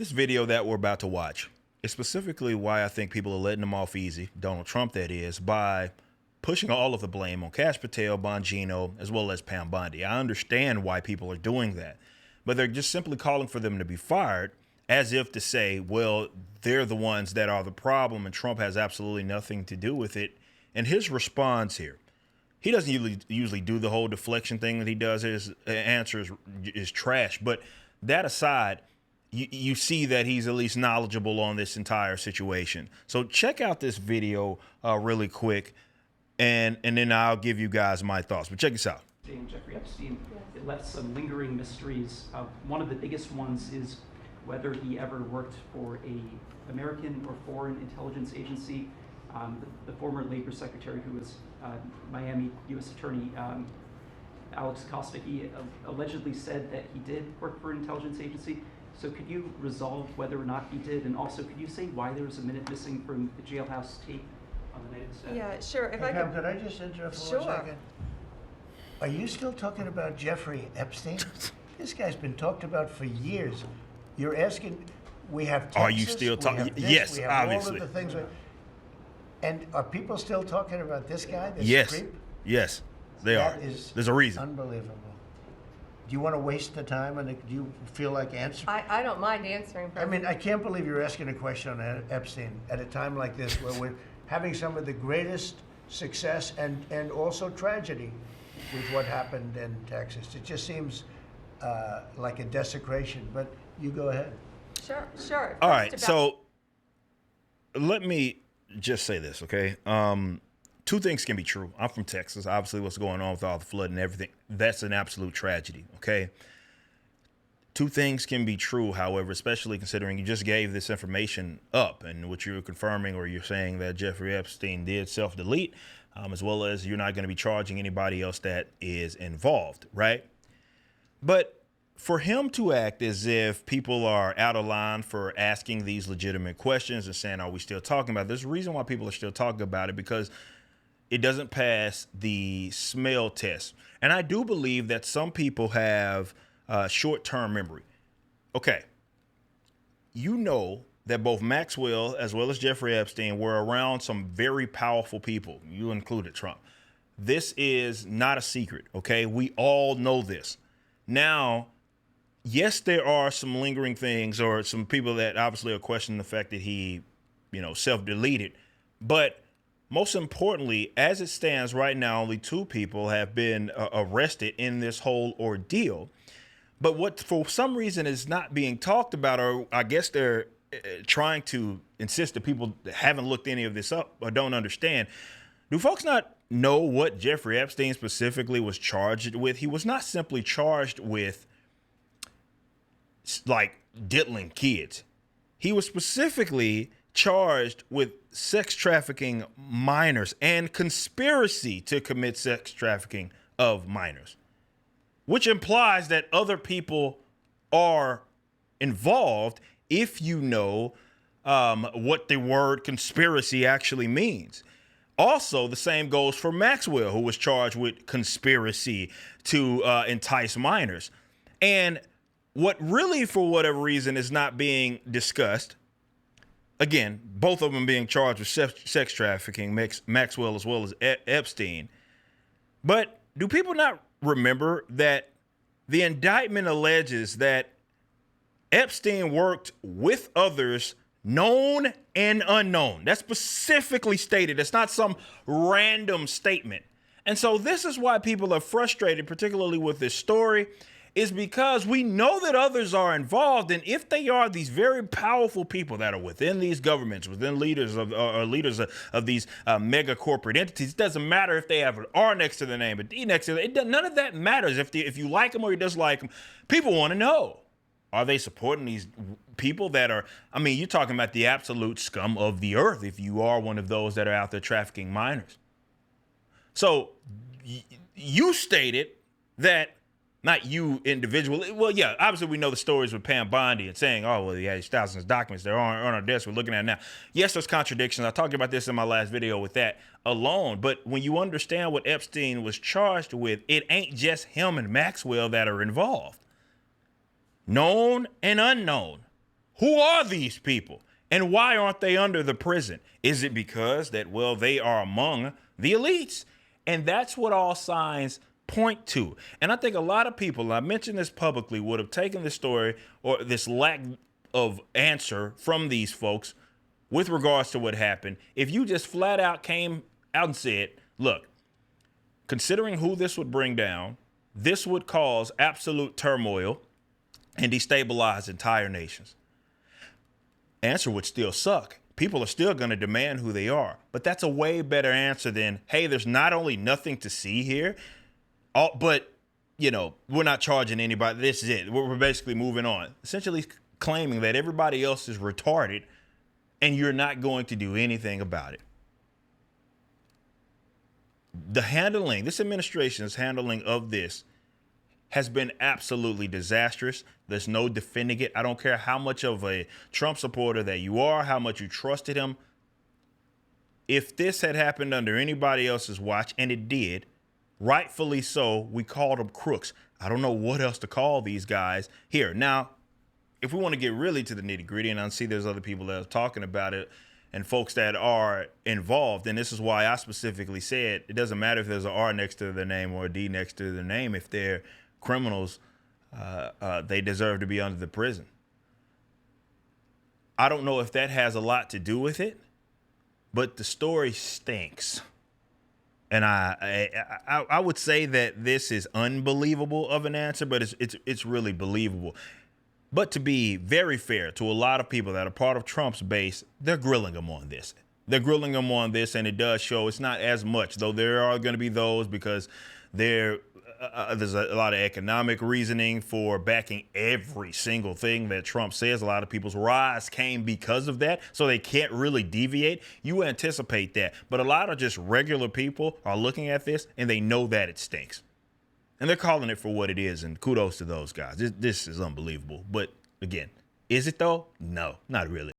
This video that we're about to watch is specifically why I think people are letting him off easy, Donald Trump that is, by pushing all of the blame on Cash Patel, Bongino, as well as Pam Bondi. I understand why people are doing that, but they're just simply calling for them to be fired as if to say, well, they're the ones that are the problem and Trump has absolutely nothing to do with it. And his response here, he doesn't usually do the whole deflection thing that he does. His answer is trash. But that aside, you see that he's at least knowledgeable on this entire situation. So check out this video really quick, and then I'll give you guys my thoughts. But check this out. Jeffrey Epstein, it left some lingering mysteries. One of the biggest ones is whether he ever worked for a American or foreign intelligence agency. The former labor secretary, who was Miami U.S. Attorney Alex Acosta, he allegedly said that he did work for an intelligence agency. So could you resolve whether or not he did? And also, could you say why there was a minute missing from the jailhouse tape on the night of the staff? Yeah, sure. If Hey, Pam, could I just interrupt for 1 second? Are you still talking about Jeffrey Epstein? This guy's been talked about for years. You're asking, we have Texas, Are you still talking? Yes, we have obviously. all of the things. And are people still talking about this guy, this Yes, creep? yes, they are. There's a reason. Unbelievable. Do you want to waste the time, and do you feel like answering? I don't mind answering. I mean, I can't believe you're asking a question on Epstein at a time like this, where we're having some of the greatest success and also tragedy with what happened in Texas. It just seems like a desecration, but you go ahead. Sure. All right, so let me just say this, okay? Two things can be true. I'm from Texas. Obviously, what's going on with all the flood and everything, that's an absolute tragedy, okay? Two things can be true, however, especially considering you just gave this information up, and what you're confirming, or you're saying that Jeffrey Epstein did self-delete, as well as you're not going to be charging anybody else that is involved, right? But for him to act as if people are out of line for asking these legitimate questions and saying, are we still talking about it? There's a reason why people are still talking about it, because it doesn't pass the smell test. And I do believe that some people have short-term memory. Okay, you know that both Maxwell as well as Jeffrey Epstein were around some very powerful people. You included Trump. This is not a secret, okay? We all know this. Now, yes, there are some lingering things, or some people that obviously are questioning the fact that he, self-deleted. But most importantly, as it stands right now, only 2 people have been arrested in this whole ordeal. But what for some reason is not being talked about, or I guess they're trying to insist that people that haven't looked any of this up or don't understand. Do folks not know what Jeffrey Epstein specifically was charged with? He was not simply charged with like diddling kids. He was specifically charged with sex trafficking minors and conspiracy to commit sex trafficking of minors, which implies that other people are involved if you know what the word conspiracy actually means. Also, the same goes for Maxwell, who was charged with conspiracy to entice minors. And what really, for whatever reason, is not being discussed, again, both of them being charged with sex trafficking, Maxwell as well as Epstein. But do people not remember that the indictment alleges that Epstein worked with others known and unknown? That's specifically stated. It's not some random statement. And so this is why people are frustrated, particularly with this story, is because we know that others are involved. And if they are these very powerful people that are within these governments, within leaders of these mega corporate entities, it doesn't matter if they have an R next to the name, a D next to it. None of that matters. If you like them or you dislike them, people want to know. Are they supporting these people that are, you're talking about the absolute scum of the earth if you are one of those that are out there trafficking minors. So you stated that, not you individually. Well, yeah, obviously we know the stories with Pam Bondi and saying, oh, well, yeah, these thousands of documents, they're on our desk, we're looking at it now. Yes, there's contradictions. I talked about this in my last video with that alone. But when you understand what Epstein was charged with, it ain't just him and Maxwell that are involved. Known and unknown. Who are these people? And why aren't they under the prison? Is it because that, well, they are among the elites? And that's what all signs point to. And I think a lot of people, I mentioned this publicly, would have taken this story or this lack of answer from these folks with regards to what happened if you just flat out came out and said, look, considering who this would bring down, this would cause absolute turmoil and destabilize entire nations. Answer would still suck. People are still going to demand who they are. But that's a way better answer than, hey, there's not only nothing to see here, but, you know, we're not charging anybody. This is it. We're basically moving on. Essentially claiming that everybody else is retarded and you're not going to do anything about it. This administration's handling of this has been absolutely disastrous. There's no defending it. I don't care how much of a Trump supporter that you are, how much you trusted him. If this had happened under anybody else's watch, and it did, rightfully so, we called them crooks. I don't know what else to call these guys here. Now, if we want to get really to the nitty gritty, and I see there's other people that are talking about it and folks that are involved, and this is why I specifically said it doesn't matter if there's an R next to their name or a D next to their name. If they're criminals, they deserve to be under the prison. I don't know if that has a lot to do with it, but the story stinks. And I would say that this is unbelievable of an answer, but it's really believable. But to be very fair to a lot of people that are part of Trump's base, they're grilling him on this. They're grilling him on this, and it does show it's not as much, though there are going to be those because there's a lot of economic reasoning for backing every single thing that Trump says. A lot of people's rise came because of that, so they can't really deviate. You anticipate that. But a lot of just regular people are looking at this, and they know that it stinks. And they're calling it for what it is, and kudos to those guys. This is unbelievable. But again, is it though? No, not really.